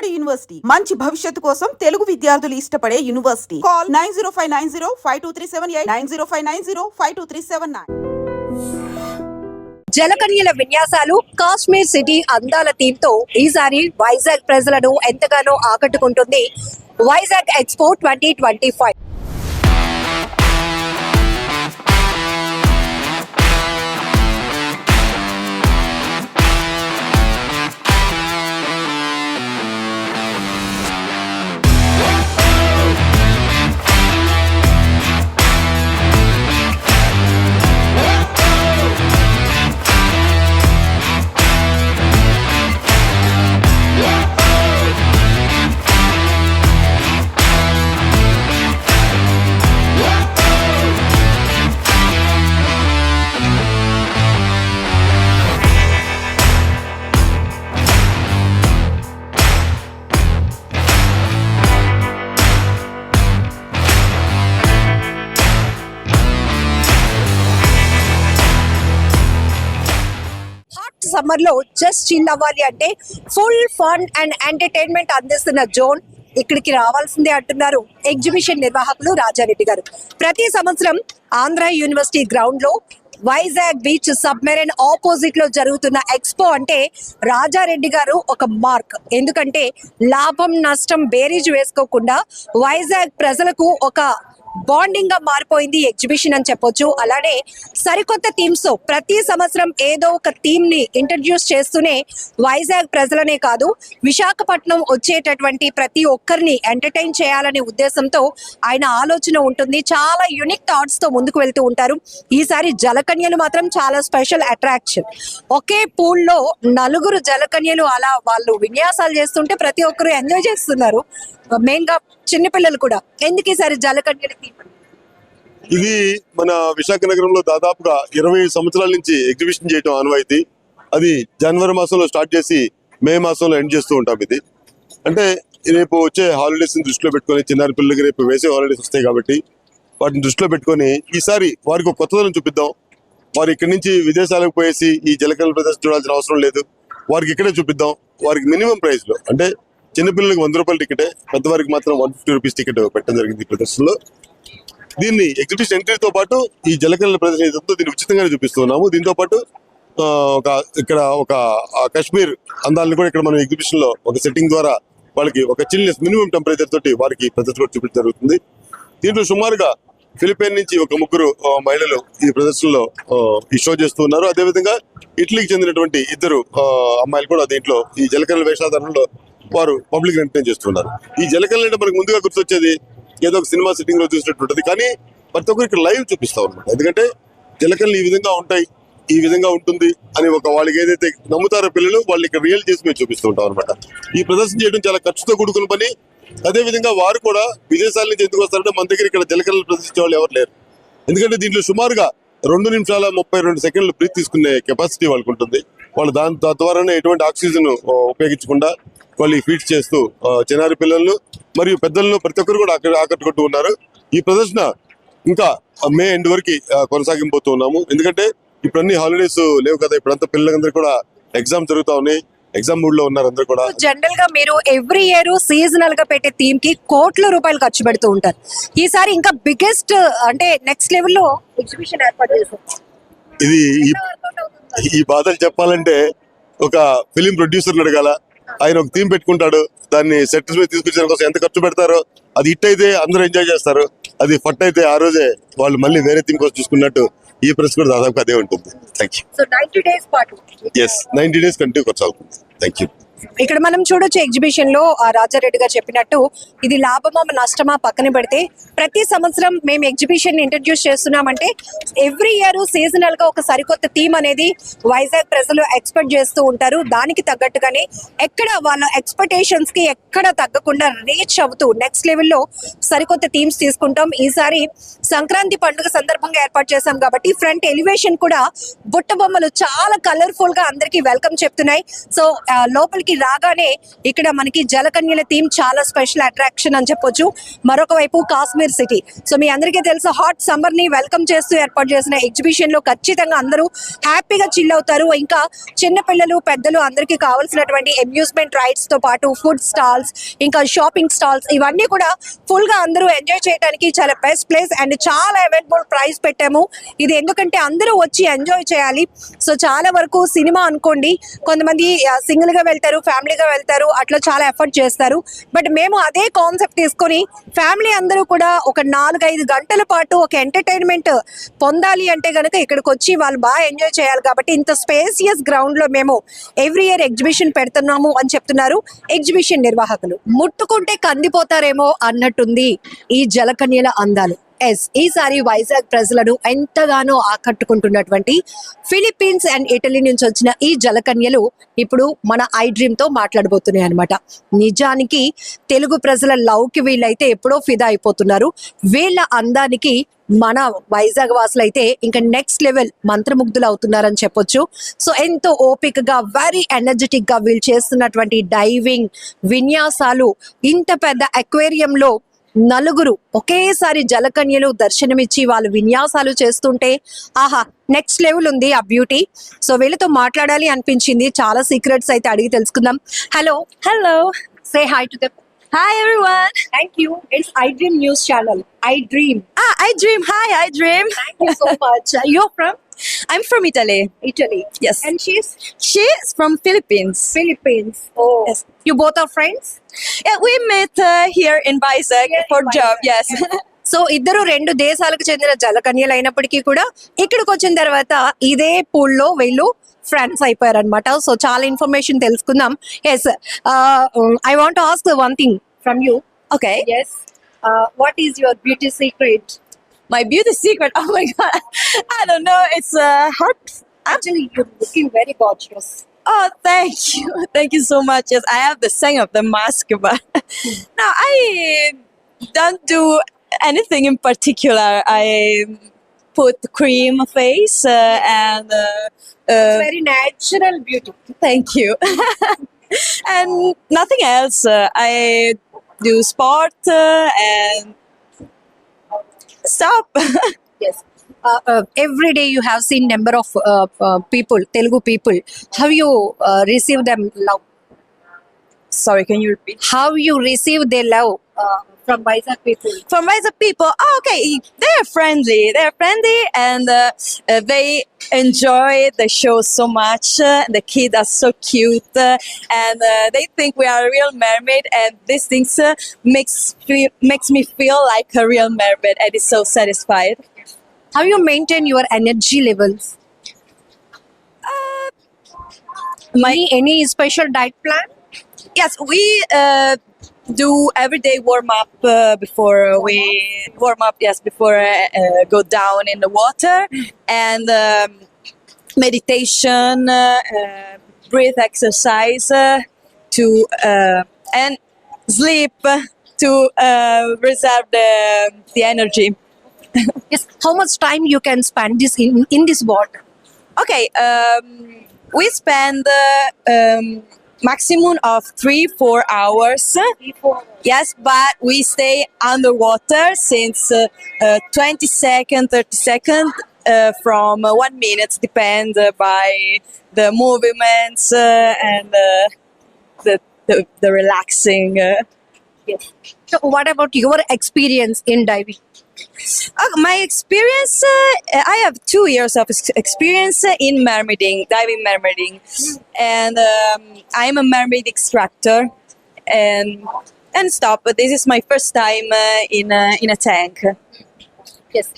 Vijayawada university మంచి భవిష్యత్తు కోసం తెలుగు విద్యార్థులు ఇష్టపడే యూనివర్సిటీ. కాల్ 9059052378 9059052379. జలకన్యల విన్యాసాలు, కాశ్మీర్ సిటీ అందాల థీమ్ తో ఈసారి వైజాగ్ ప్రజలను ఎంతగానో ఆకట్టుకుంటుంది వైజాగ్ ఎక్స్పో 2025. సమ్మర్ లో జస్ట్ చిల్ అవ్వాలి అంటే ఫుల్ ఫన్ అండ్ ఎంటర్టైన్మెంట్ అందిస్తున్న జోన్ ఇక్కడికి రావాల్సిందే అంటున్నారు ఎగ్జిబిషన్ నిర్వాహకులు రాజారెడ్డి గారు. ప్రతి సంవత్సరం ఆంధ్ర యూనివర్సిటీ గ్రౌండ్ లో వైజాగ్ బీచ్ సబ్మెరైన్ ఆపోజిట్ లో జరుగుతున్న ఎక్స్పో అంటే రాజారెడ్డి గారు ఒక మార్క్. ఎందుకంటే లాభం నష్టం బేరీజ్ వేసుకోకుండా వైజాగ్ ప్రజలకు ఒక బాండింగ్ గా మారిపోయింది ఎగ్జిబిషన్ అని చెప్పొచ్చు. అలానే సరికొత్త థీమ్స్ తో ప్రతి సంవత్సరం ఏదో ఒక థీమ్ ని ఇంట్రడ్యూస్ చేస్తూనే వైజాగ్ ప్రజలనే కాదు విశాఖపట్నం వచ్చేటటువంటి ప్రతి ఒక్కరిని ఎంటర్టైన్ చేయాలనే ఉద్దేశంతో ఆయన ఆలోచన ఉంటుంది. చాలా యూనిక్ థాట్స్ తో ముందుకు వెళ్తూ ఉంటారు. ఈసారి జలకన్యలు మాత్రం చాలా స్పెషల్ అట్రాక్షన్. ఒకే పూల్ లో నలుగురు జలకన్యలు అలా వాళ్ళు విన్యాసాలు చేస్తుంటే ప్రతి ఒక్కరు ఎంజాయ్ చేస్తున్నారు. మెయిన్ గా చిన్నపిల్లలు కూడా. ఎందుకు ఈసారి జలకన్యలు? ఇది మన విశాఖ నగరంలో దాదాపుగా 20 సంవత్సరాల నుంచి ఎగ్జిబిషన్ చేయడం ఆనవాయితీ. అది జనవరి మాసంలో స్టార్ట్ చేసి మే మాసంలో ఎండ్ చేస్తూ ఉంటాం. ఇది అంటే రేపు వచ్చే హాలిడేస్ ని దృష్టిలో పెట్టుకొని, చిన్నారి పిల్లలకి రేపు వేసే హాలిడేస్ వస్తాయి కాబట్టి వాటిని దృష్టిలో పెట్టుకొని ఈసారి వారికి ఒక కొత్తదనం చూపిద్దాం. వారు ఇక్కడి నుంచి విదేశాలకు పోయేసి ఈ జలకన్యల ప్రదర్శన చూడాల్సిన అవసరం లేదు. వారికి ఇక్కడే చూపిద్దాం. వారికి మినిమం ప్రైస్ లో అంటే చిన్నపిల్లలకి 100 రూపాయల టికెటే, పెద్దవారికి మాత్రం 150 రూపీస్ టికెట్ పెట్టడం జరిగింది ఈ ప్రదర్శనలో. దీన్ని ఎగ్జిబిషన్ ఎంట్రీతో పాటు ఈ జలకన్యల ప్రదర్శన దీన్ని ఉచితంగానే చూపిస్తున్నాము. దీంతో పాటు ఇక్కడ ఒక కాశ్మీర్ అందాలను కూడా ఇక్కడ మనం ఎగ్జిబిషన్ లో ఒక సెట్టింగ్ ద్వారా వాళ్ళకి ఒక చిల్నెస్ మినిమం టెంపరేచర్ తోటి వారికి ప్రదర్శన కూడా చూపించడం జరుగుతుంది. దీంట్లో సుమారుగా ఫిలిపైన్ నుంచి ఒక 3 మహిళలు ఈ ప్రదర్శనలో ఈ షో చేస్తూ ఉన్నారు. అదేవిధంగా ఇటలీకి చెందినటువంటి 2 అమ్మాయిలు కూడా దీంట్లో ఈ జలకన్యల వేషాధారణలో వారు పబ్లిక్ ఎంటర్టైన్ చేస్తున్నారు. ఈ జలకన్యలు అంటే మనకు ముందుగా గుర్తొచ్చేది ఏదో ఒక సినిమా సిట్టింగ్ లో చూసినట్టు ఉంటుంది. కానీ ప్రతి ఒక్కరు ఇక్కడ లైవ్ చూపిస్తాం అనమాట. ఎందుకంటే జలకన్యలు ఈ విధంగా ఉంటాయి, ఈ విధంగా ఉంటుంది అని వాళ్ళకి ఏదైతే నమ్ముతారో పిల్లలు, వాళ్ళు ఇక్కడ రియల్ చేసి మేము చూపిస్తూ ఉంటాం అనమాట. ఈ ప్రదర్శన చేయడం చాలా ఖర్చుతో కూడుకున్న పని. అదే విధంగా వారు కూడా విదేశాల నుంచి ఎందుకు వస్తారంటే మన దగ్గర ఇక్కడ జలకన్యలు ప్రదర్శించే వాళ్ళు ఎవరు లేరు. ఎందుకంటే దీంట్లో సుమారుగా 2 నిమిషాల 32 సెకండ్లు బ్రీత్ తీసుకునే కెపాసిటీ వాళ్ళకు ఉంటుంది. వాళ్ళు దాని ద్వారానే ఎటువంటి ఆక్సిజన్ ఉపయోగించకుండా వాళ్ళు ఫీడ్ చేస్తూ చిన్నారి పిల్లలను మరియు పెద్దలను ప్రతి ఒక్కరు కూడా ఆకట్టుకుంటూ ఉన్నారు. ఈ ప్రదర్శన ఇంకా మే ఎండ్ వరకు కొనసాగింపోతూ ఉన్నాము. ఎందుకంటే ఇప్పుడు అన్ని హాలిడేస్ లేవు కదా, ఇప్పుడంతా పిల్లలందరూ కూడా ఎగ్జామ్ జరుగుతా ఉన్నాయి, ఎగ్జామ్ మూడ్ లో ఉన్నారు అందరూ కూడా. జనరల్ గా మీరు ఎవ్రీ ఇయర్ సీజనల్ గా పెట్టే థీమ్ కి కోట్ల రూపాయలు ఖర్చు పెడుతూ ఉంటారు. ఈసారి ఇంకా బిగ్గెస్ట్ అంటే నెక్స్ట్ లెవెల్ లో ఎగ్జిబిషన్ ఏర్పాటు చేశారు. ఇది ఈ బాధలు చెప్పాలంటే ఒక ఫిలిం ప్రొడ్యూసర్ అడగాల. ఆయన ఒక థీమ్ పెట్టుకుంటాడు, దాన్ని సెట్ మీద తీసుకొచ్చే కోసం ఎంత ఖర్చు పెడతారో, అది హిట్ అయితే అందరూ ఎంజాయ్ చేస్తారు, అది ఫట్ అయితే ఆ రోజే వాళ్ళు మళ్ళీ వేరే థీమ్ కోసం చూసుకున్నట్టు ఈ ప్రెస్ కూడా దాదాపు అదే ఉంటుంది. Thank you. సో 90 days పాటు 90 days కంటిన్యూ కొనసాగుతుంది. Thank you. ఇక్కడ మనం చూడొచ్చు ఎగ్జిబిషన్ లో రాజారెడ్డి గారు చెప్పినట్టు ఇది లాభమా నష్టమా పక్కన పెడితే ప్రతి సంవత్సరం మేము ఎగ్జిబిషన్ ఇంట్రడ్యూస్ చేస్తున్నామంటే ఎవ్రీ ఇయర్ సీజనల్ గా ఒక సరికొత్త థీమ్ అనేది వైజాగ్ ప్రజలు ఎక్స్పెక్ట్ చేస్తూ ఉంటారు. దానికి తగ్గట్టుగానే ఎక్కడ వాళ్ళ ఎక్స్పెక్టేషన్స్ కి ఎక్కడ తగ్గకుండా రీచ్ అవుతూ నెక్స్ట్ లెవెల్లో సరికొత్త థీమ్స్ తీసుకుంటాం. ఈసారి సంక్రాంతి పండుగ సందర్భంగా ఏర్పాటు చేశాం కాబట్టి ఫ్రంట్ ఎలివేషన్ కూడా బుట్ట బొమ్మలు చాలా కలర్ఫుల్ గా అందరికి వెల్కమ్ చెప్తున్నాయి. సో లోపలికి ఇక్కడికి రాగానే ఇక్కడ మనకి జలకన్యల థీమ్ చాలా స్పెషల్ అట్రాక్షన్ అని చెప్పొచ్చు. మరొక వైపు కాశ్మీర్ సిటీ. సో మీ అందరికీ తెలుసు హాట్ సమ్మర్ ని వెల్కమ్ చేస్తూ ఏర్పాటు చేసిన ఎగ్జిబిషన్ లో ఖచ్చితంగా అందరూ హ్యాపీగా చిల్ అవుతారు. ఇంకా చిన్న పిల్లలు పెద్దలు అందరికీ కావాల్సినటువంటి అమ్యూజ్మెంట్ రైడ్స్ తో పాటు ఫుడ్ స్టాల్స్ ఇంకా షాపింగ్ స్టాల్స్ ఇవన్నీ కూడా ఫుల్ గా అందరూ ఎంజాయ్ చేయడానికి చాలా బెస్ట్ ప్లేస్ అండ్ చాలా అవైలబుల్ ప్రైస్ పెట్టాము. ఇది ఎందుకంటే అందరూ వచ్చి ఎంజాయ్ చేయాలి. సో చాలా వరకు సినిమా అనుకోండి, కొంతమంది సింగిల్ గా వెళ్తారు, ఫ్యామిలీగా వెళ్తారు, అట్లా చాలా ఎఫర్ట్ చేస్తారు. బట్ మేము అదే కాన్సెప్ట్ తీసుకొని ఫ్యామిలీ అందరూ కూడా ఒక 4-5 గంటల పాటు ఒక ఎంటర్టైన్మెంట్ పొందాలి అంటే గనుక ఇక్కడికి వచ్చి వాళ్ళు బాగా ఎంజాయ్ చేయాలి. కాబట్టి ఇంత స్పేసియస్ గ్రౌండ్ లో మేము ఎవ్రీ ఇయర్ ఎగ్జిబిషన్ పెడుతున్నాము అని చెప్తున్నారు ఎగ్జిబిషన్ నిర్వాహకులు. ముట్టుకుంటే కందిపోతారేమో అన్నట్టుంది ఈ జలకన్యల అందాలు. ఈసారి వైజాగ్ ప్రజలను ఎంతగానో ఆకట్టుకుంటున్నటువంటి ఫిలిప్పీన్స్ అండ్ ఇటలీ నుంచి వచ్చిన ఈ జలకన్యలు ఇప్పుడు మన ఐ డ్రీమ్ తో మాట్లాడబోతున్నాయి అనమాట. నిజానికి తెలుగు ప్రజల లవ్ కి వీళ్ళైతే ఎప్పుడో ఫిదా అయిపోతున్నారు. వీళ్ళ అందానికి మన వైజాగ్ వాసులు అయితే ఇంకా నెక్స్ట్ లెవెల్ మంత్రముగ్ధులు అవుతున్నారని చెప్పొచ్చు. సో ఎంతో ఓపికగా వెరీ ఎనర్జెటిక్ గా వీళ్ళు చేస్తున్నటువంటి డైవింగ్ విన్యాసాలు, ఇంత పెద్ద అక్వేరియంలో నలుగురు ఒకేసారి జలకన్యలు దర్శనమిచ్చి వాళ్ళు విన్యాసాలు చేస్తుంటే ఆహా నెక్స్ట్ లెవెల్ ఉంది ఆ బ్యూటీ. సో వీళ్ళతో మాట్లాడాలి అనిపించింది. చాలా సీక్రెట్స్ అయితే అడిగి తెలుసుకుందాం. Hello, say hi to them. Hi everyone. Thank you. It's I dream news channel. I dream. I dream. Hi, I dream. Thank you so much. You're from I'm from Italy. Italy. Yes. And she's She's from Philippines. Philippines. Oh, Yes. You both are friends. Yeah, we met here in Vizag Here in for job. Vizag. Yes. So ఇద్దరు 2 దేశాలకు చెందిన జలకన్యలు అయినప్పటికీ కూడా ఇక్కడికి వచ్చిన తర్వాత ఇదే pool లో వీళ్ళు ఫ్రెండ్స్ అయిపోయారు అనమాట. సో చాలా ఇన్ఫర్మేషన్ తెలుసుకుందాం. Yes, I want ask one thing from you. Okay. Yes, what is your beauty secret? My beauty secret. Oh my god. I don't know. It's hard. Actually you looking very gorgeous. Oh, thank you. Thank you so much. Yes, I have the saying of the mask, but no, I don't do anything in particular. I put cream face and very natural beauty. thank you. And nothing else. I do sport and stop. Yes. Every day you have seen number of people, Telugu people. Have you received them love? Sorry, can you repeat? How you receive their love from Vizag people? From Vizag people, oh, okay, they're friendly. They're friendly and they enjoy the show so much. The kids are so cute and they think we are a real mermaid, and these things makes me feel like a real mermaid, and it's so satisfied. How you maintain your energy levels? Any special diet plan? Yes, we do everyday warm up before we warm up. Yes, before go down in the water, and meditation, breath exercise to and sleep to reserve the energy. Yes. How much time you can spend this in this water? Okay, we spend maximum of 3-4 hours. Yes, but we stay underwater since 20 seconds, 30 seconds, from 1 minute, depend by the movements and the relaxing. Yes. So what about your experience in diving? My experience, I have 2 years of experience in mermaiding, diving mermaiding, and I'm a mermaid extractor, and stop. But this is my first time in a tank. Yes.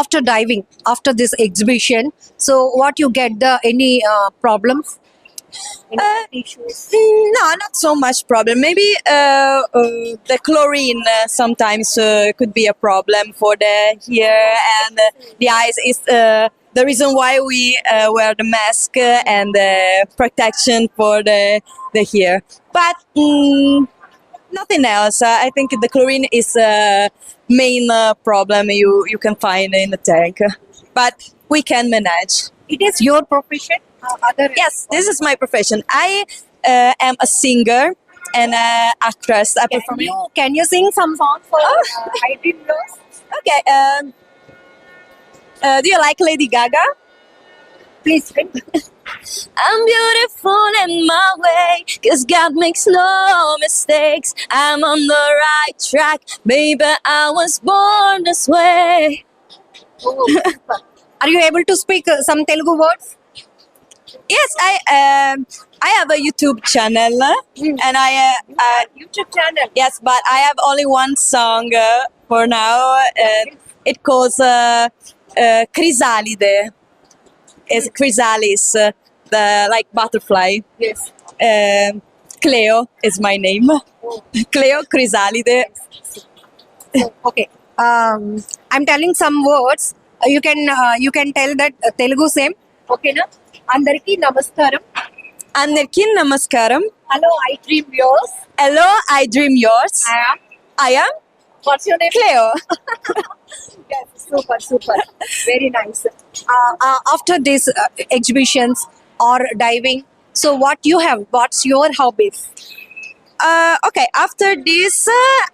After diving, after this exhibition, so what you get any problems? Issues? No, not so much problem. Maybe the chlorine sometimes could be a problem for the here, and the eyes is the reason why we wear the mask and the protection for the hair. But nothing else. I think the chlorine is main problem you can find in the tank, but we can manage. It is your profession? Yes, this is my profession. I am a singer and actress. I perform. Can you sing some song for I Dream Yours? Okay. Do you like Lady Gaga? Please sing. I'm beautiful in my way, 'cause God makes no mistakes. I'm on the right track, baby. I was born this way. Are you able to speak some Telugu words? Yes, I have a YouTube channel, and YouTube channel. yes, but I have only one song for now. It calls Chrysalide. It's chrysalis, the like butterfly. Yes. Cleo is my name. Cleo Chrysalide. Okay. I'm telling some words. You can tell that Telugu same. Okay na? Andariki namaskaram. Andarki namaskaram. Hello, I Dream Yours. Hello, I dream yours. I am What's your name? Cleo. Yes, super. Very nice. After these exhibitions or diving, so what you have? What's your hobbies? Okay, after this,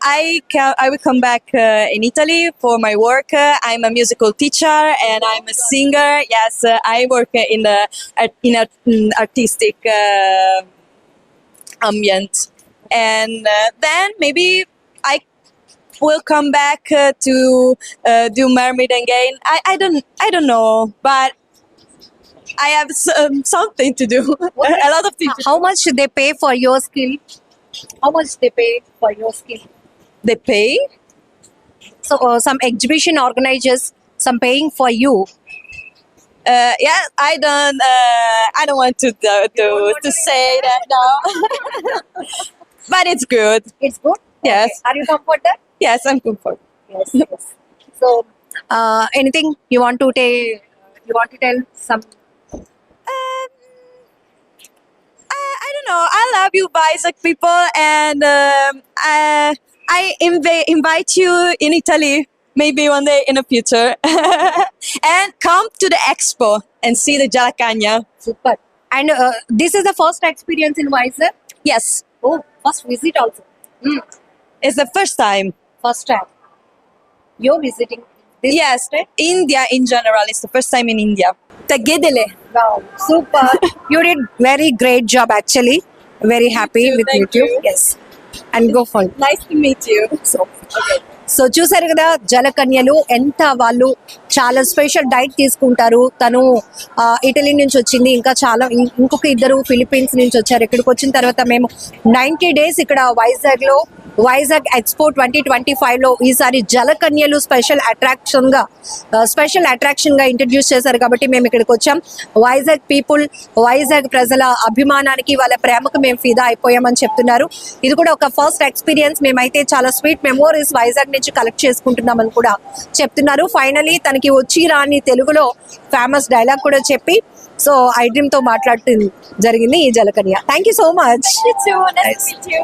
I will come back in Italy for my work. I'm a musical teacher and I'm a singer. Yes, I work in an artistic ambient, and then maybe I will come back to do mermaid again. I don't know, but I have something to do. A lot of things. How much they pay for your skill? How much they pay for your skill? They pay. So some exhibition organizers, some paying for you. Yeah, I don't want to say that now. But it's good. It's good. Yes. Okay. Are you comfortable? Yes, I'm comfortable. Yes. So anything you want to tell some? I don't know. I love you, Isaac people, and I invite you in Italy maybe one day in the future, and come to the expo and see the Jalacagna. Super. And this is the first experience in Vizag. Yes, Oh, first visit also. it's the first time. First time. You're visiting this Yes, state? India in general. It's the first time in India. Tagedele. Wow, super. You did very great job actually. Very happy too, with thank YouTube. you. Yes. And go for it. Nice to meet you. So చూసారు కదా జలకన్యలు ఎంత వాళ్ళు చాలా special diet తీసుకుంటారు. తను Italy నుంచి వచ్చింది, ఇంకా చాలా ఇంకొక ఇద్దరు ఫిలిప్పీన్స్ నుంచి వచ్చారు. ఇక్కడికి వచ్చిన తర్వాత మేము 90 days ఇక్కడ వైజాగ్ ఎక్స్పో 2025 లో ఈసారి జలకన్యలు స్పెషల్ అట్రాక్షన్ గా ఇంట్రడ్యూస్ చేశారు కాబట్టి మేము ఇక్కడికి వచ్చాం. వైజాగ్ పీపుల్, వైజాగ్ ప్రజల అభిమానానికి, వాళ్ళ ప్రేమకు మేము ఫిదా అయిపోయామని చెప్తున్నారు. ఇది కూడా ఒక ఫస్ట్ ఎక్స్పీరియన్స్. మేమైతే చాలా స్వీట్ మెమోరీస్ వైజాగ్ నుంచి కలెక్ట్ చేసుకుంటున్నామని కూడా చెప్తున్నారు. ఫైనలీ తనకి వచ్చి రాని తెలుగులో ఫేమస్ డైలాగ్ కూడా చెప్పి సో ఐ డ్రీమ్ తో మాట్లాడుతూ జరిగింది ఈ జలకన్య. Thank you so much. You too. Nice to meet you.